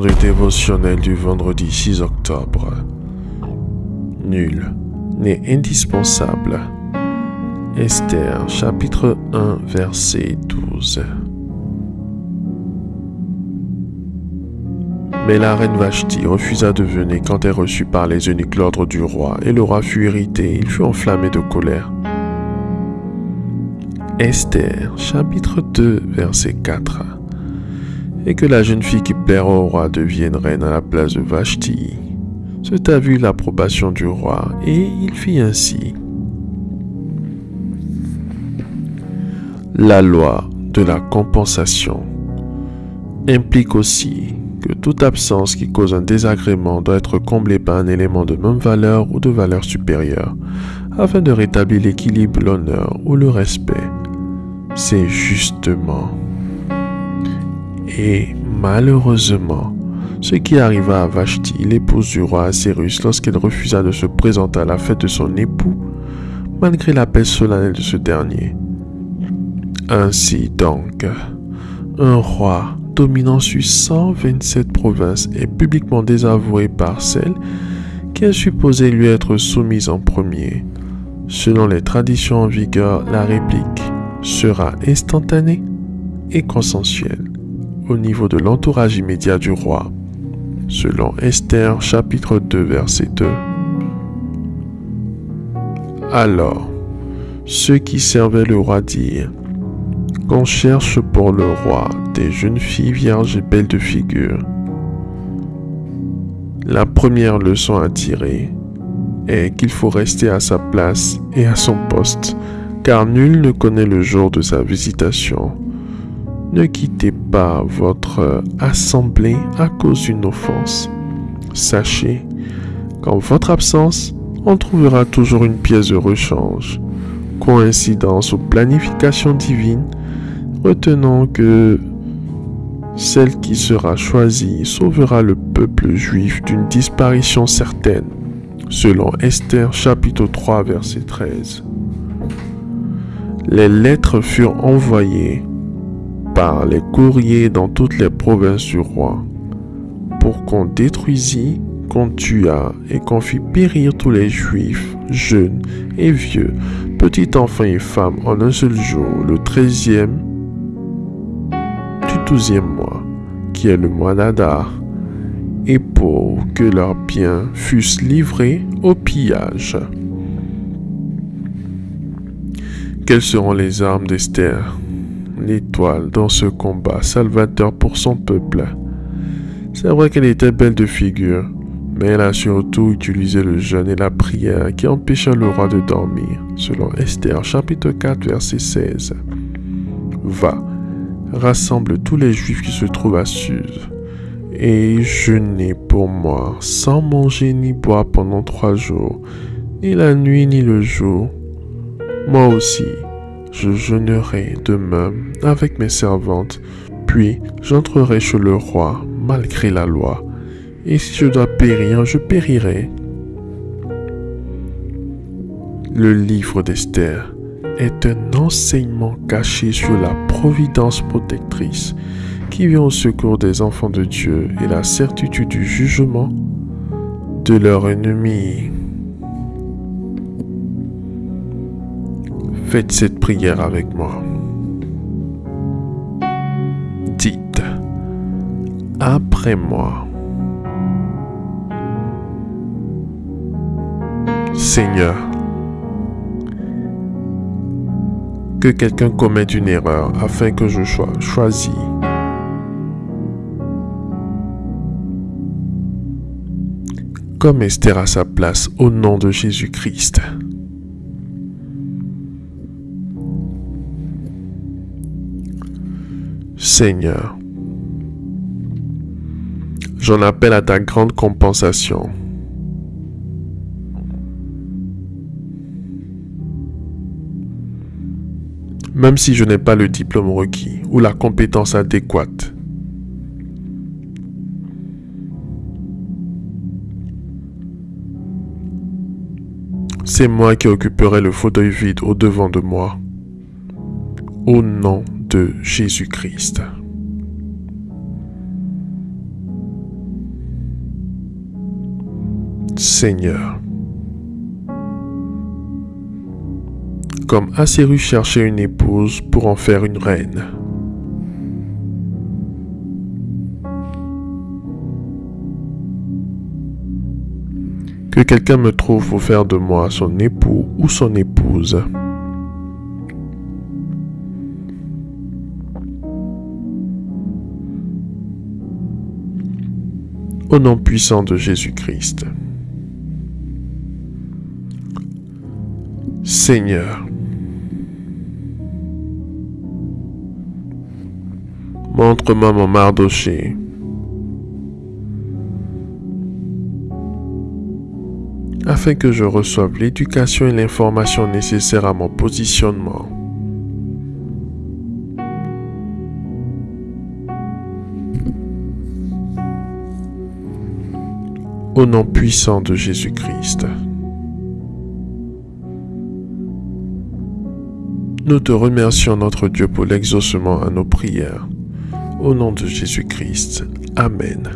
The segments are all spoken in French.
Du dévotionnel du vendredi 6 octobre. Nul n'est indispensable. Esther, chapitre 1, verset 12. Mais la reine Vashti refusa de venir quand elle reçut par les eunuques l'ordre du roi, et le roi fut irrité, il fut enflammé de colère. Esther, chapitre 2, verset 4. Et que la jeune fille qui plaira au roi devienne reine à la place de Vashti. C'est à vu l'approbation du roi, et il fit ainsi. La loi de la compensation implique aussi que toute absence qui cause un désagrément doit être comblée par un élément de même valeur ou de valeur supérieure, afin de rétablir l'équilibre, l'honneur ou le respect. C'est justement et malheureusement ce qui arriva à Vashti, l'épouse du roi Assuérus, lorsqu'elle refusa de se présenter à la fête de son époux, malgré l'appel solennel de ce dernier. Ainsi donc, un roi dominant sur 127 provinces est publiquement désavoué par celle qui est supposée lui être soumise en premier. Selon les traditions en vigueur, la réplique sera instantanée et consensuelle au niveau de l'entourage immédiat du roi, selon Esther chapitre 2 verset 2. Alors, ceux qui servaient le roi dirent qu'on cherche pour le roi des jeunes filles vierges et belles de figure. La première leçon à tirer est qu'il faut rester à sa place et à son poste, car nul ne connaît le jour de sa visitation. Ne quittez pas votre assemblée à cause d'une offense. Sachez qu'en votre absence, on trouvera toujours une pièce de rechange. Coïncidence ou planification divine, retenons que celle qui sera choisie sauvera le peuple juif d'une disparition certaine, selon Esther chapitre 3 verset 13. Les lettres furent envoyées par les courriers dans toutes les provinces du roi, pour qu'on détruisît, qu'on tuât et qu'on fît périr tous les juifs, jeunes et vieux, petits enfants et femmes en un seul jour, le 13e du 12e mois, qui est le mois d'Adar, et pour que leurs biens fussent livrés au pillage. Quelles seront les armes d'Esther, l'étoile dans ce combat salvateur pour son peuple? C'est vrai qu'elle était belle de figure, mais elle a surtout utilisé le jeûne et la prière qui empêcha le roi de dormir, selon Esther chapitre 4 verset 16. Va, rassemble tous les juifs qui se trouvent à Suse, et jeûnez pour moi, sans manger ni boire pendant 3 jours, ni la nuit ni le jour. Moi aussi, je jeûnerai demain avec mes servantes, puis j'entrerai chez le roi malgré la loi. Et si je dois périr, je périrai. Le livre d'Esther est un enseignement caché sur la providence protectrice qui vient au secours des enfants de Dieu et la certitude du jugement de leurs ennemis. Faites cette prière avec moi. Dites après moi. Seigneur, que quelqu'un commette une erreur afin que je sois choisi. Comme Esther à sa place au nom de Jésus-Christ. Seigneur, j'en appelle à ta grande compensation. Même si je n'ai pas le diplôme requis ou la compétence adéquate. C'est moi qui occuperai le fauteuil vide au-devant de moi. Au nom de Jésus-Christ. Seigneur. Comme Assuérus cherchait une épouse pour en faire une reine. Que quelqu'un me trouve pour faire de moi son époux ou son épouse. Au nom puissant de Jésus-Christ. Seigneur, montre-moi mon Mardoché. Afin que je reçoive l'éducation et l'information nécessaires à mon positionnement. Au nom puissant de Jésus-Christ. Nous te remercions, notre Dieu, pour l'exaucement à nos prières. Au nom de Jésus-Christ. Amen.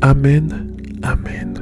Amen. Amen.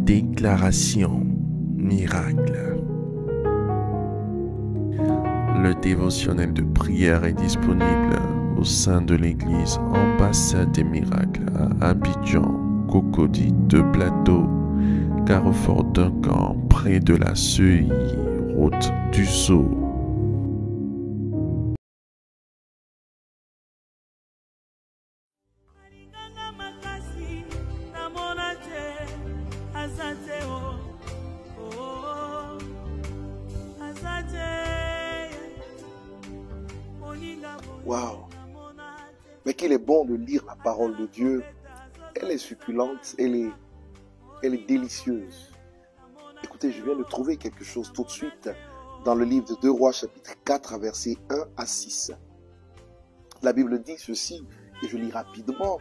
Déclaration miracle. Le dévotionnel de prière est disponible au sein de l'église Ambassade des Miracles à Abidjan, Cocody, 2 Plateaux, Carrefour Duncan, près de la Seuille, route du Sceau. Waouh! Mais qu'il est bon de lire la parole de Dieu. Elle est succulente, elle est délicieuse. Écoutez, je viens de trouver quelque chose tout de suite dans le livre de 2 Rois, chapitre 4, versets 1 à 6. La Bible dit ceci, et je lis rapidement.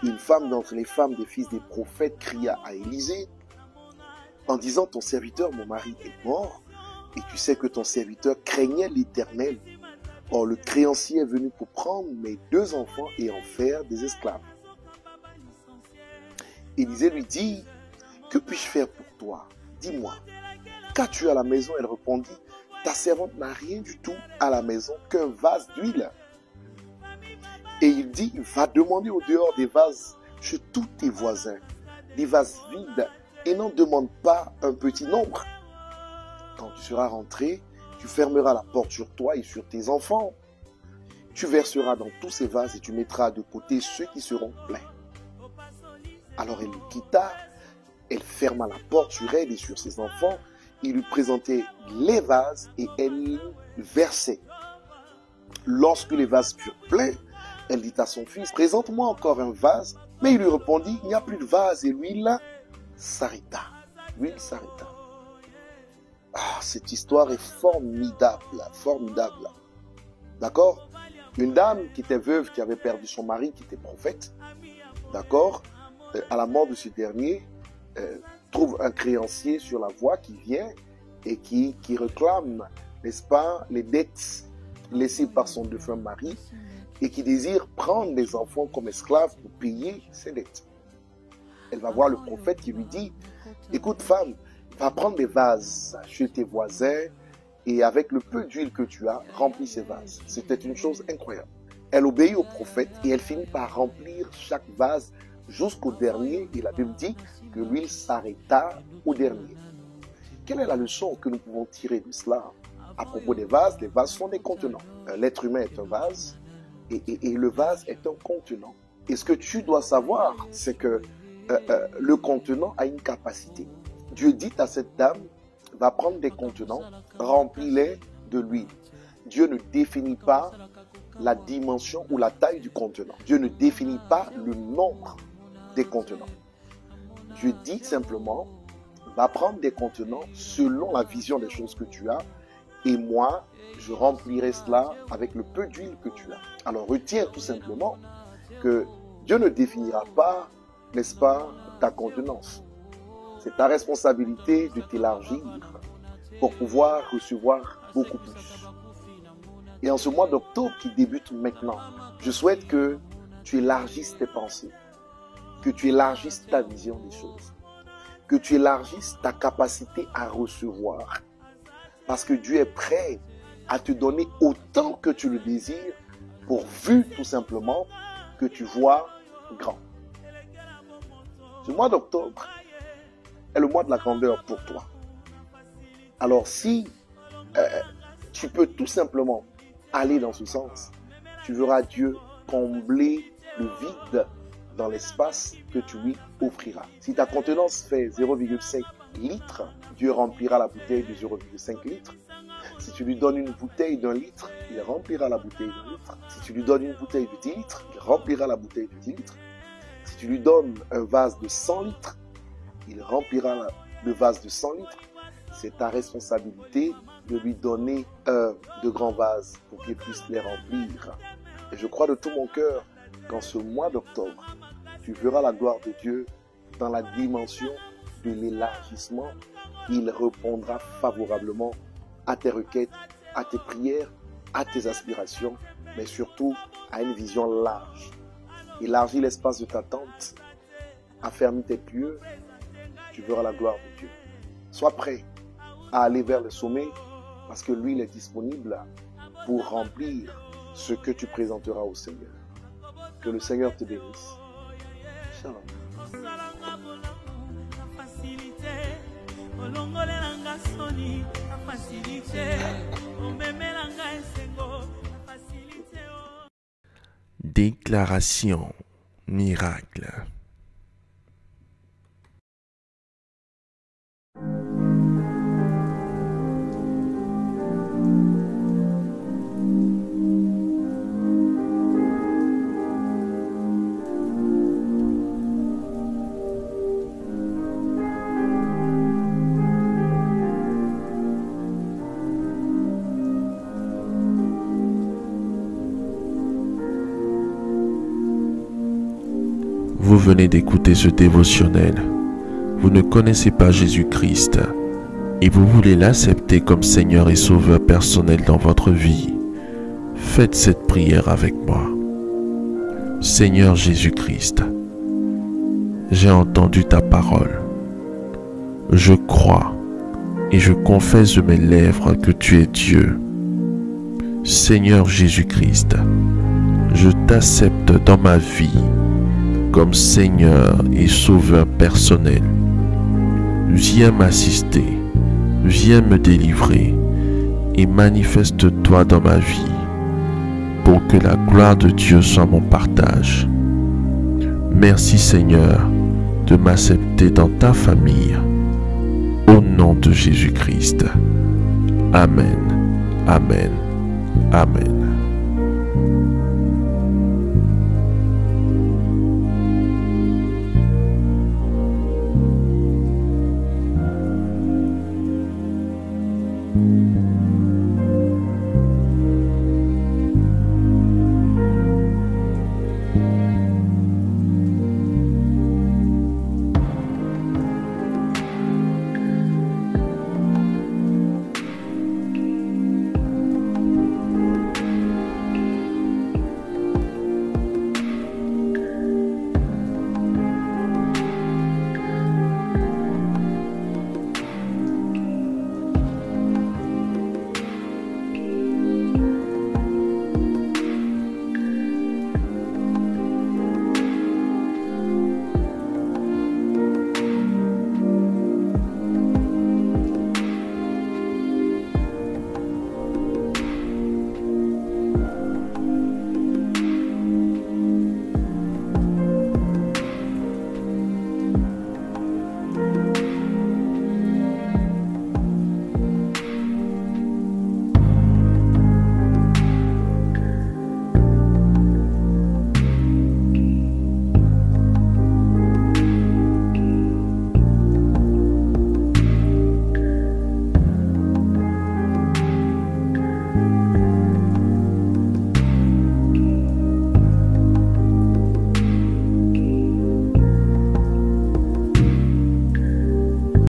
Une femme d'entre les femmes des fils des prophètes cria à Élisée en disant: ton serviteur, mon mari, est mort, et tu sais que ton serviteur craignait l'Éternel. Or, le créancier est venu pour prendre mes 2 enfants et en faire des esclaves. Élisée lui dit: que puis-je faire pour toi? Dis-moi, qu'as-tu à la maison? Elle répondit: ta servante n'a rien du tout à la maison qu'un vase d'huile. Et il dit: va demander au dehors des vases chez tous tes voisins, des vases vides, et n'en demande pas un petit nombre. Quand tu seras rentré, tu fermeras la porte sur toi et sur tes enfants. Tu verseras dans tous ces vases et tu mettras de côté ceux qui seront pleins. Alors elle le quitta, elle ferma la porte sur elle et sur ses enfants. Il lui présentait les vases et elle versait. Lorsque les vases furent pleins, elle dit à son fils, présente-moi encore un vase. Mais il lui répondit, il n'y a plus de vase. Et l'huile s'arrêta. L'huile s'arrêta. Ah, cette histoire est formidable, formidable. D'accord? Une dame qui était veuve, qui avait perdu son mari, qui était prophète, d'accord? À la mort de ce dernier, trouve un créancier sur la voie qui vient et qui réclame, n'est-ce pas, les dettes laissées par son défunt mari et qui désire prendre les enfants comme esclaves pour payer ses dettes. Elle va voir le prophète qui lui dit, écoute femme, va prendre des vases chez tes voisins et avec le peu d'huile que tu as, remplis ces vases. C'était une chose incroyable. Elle obéit au prophète et elle finit par remplir chaque vase jusqu'au dernier. Et la Bible dit que l'huile s'arrêta au dernier. Quelle est la leçon que nous pouvons tirer de cela? À propos des vases sont des contenants. L'être humain est un vase et le vase est un contenant. Et ce que tu dois savoir, c'est que le contenant a une capacité. Dieu dit à cette dame, va prendre des contenants, remplis-les de l'huile. Dieu ne définit pas la dimension ou la taille du contenant. Dieu ne définit pas le nombre des contenants. Dieu dit simplement, va prendre des contenants selon la vision des choses que tu as et moi, je remplirai cela avec le peu d'huile que tu as. Alors retiens tout simplement que Dieu ne définira pas, n'est-ce pas, ta contenance. C'est ta responsabilité de t'élargir pour pouvoir recevoir beaucoup plus. Et en ce mois d'octobre qui débute maintenant, je souhaite que tu élargisses tes pensées, que tu élargisses ta vision des choses, que tu élargisses ta capacité à recevoir. Parce que Dieu est prêt à te donner autant que tu le désires, pourvu tout simplement que tu vois grand. Ce mois d'octobre est le mois de la grandeur pour toi. Alors si tu peux tout simplement aller dans ce sens, tu verras Dieu combler le vide dans l'espace que tu lui offriras. Si ta contenance fait 0,5 litres, Dieu remplira la bouteille de 0,5 litres. Si tu lui donnes une bouteille d'1 litre, il remplira la bouteille d'1 litre. Si tu lui donnes une bouteille de 10 litres, il remplira la bouteille de 10 litres. Si tu lui donnes un vase de 100 litres, il remplira le vase de 100 litres. C'est ta responsabilité de lui donner de grands vases pour qu'il puisse les remplir. Et je crois de tout mon cœur qu'en ce mois d'octobre, tu verras la gloire de Dieu dans la dimension de l'élargissement. Il répondra favorablement à tes requêtes, à tes prières, à tes aspirations, mais surtout à une vision large. Élargis l'espace de ta tente, affermis tes pieux, tu verras la gloire de Dieu. Sois prêt à aller vers le sommet parce que l'huile est disponible pour remplir ce que tu présenteras au Seigneur. Que le Seigneur te bénisse. Shalom. Déclaration miracle. Vous venez d'écouter ce dévotionnel. Vous ne connaissez pas Jésus-Christ et vous voulez l'accepter comme Seigneur et Sauveur personnel dans votre vie. Faites cette prière avec moi. Seigneur Jésus-Christ, j'ai entendu ta parole. Je crois et je confesse de mes lèvres que tu es Dieu. Seigneur Jésus-Christ, je t'accepte dans ma vie comme Seigneur et Sauveur personnel. Viens m'assister, viens me délivrer et manifeste-toi dans ma vie pour que la gloire de Dieu soit mon partage. Merci Seigneur de m'accepter dans ta famille. Au nom de Jésus-Christ. Amen. Amen. Amen.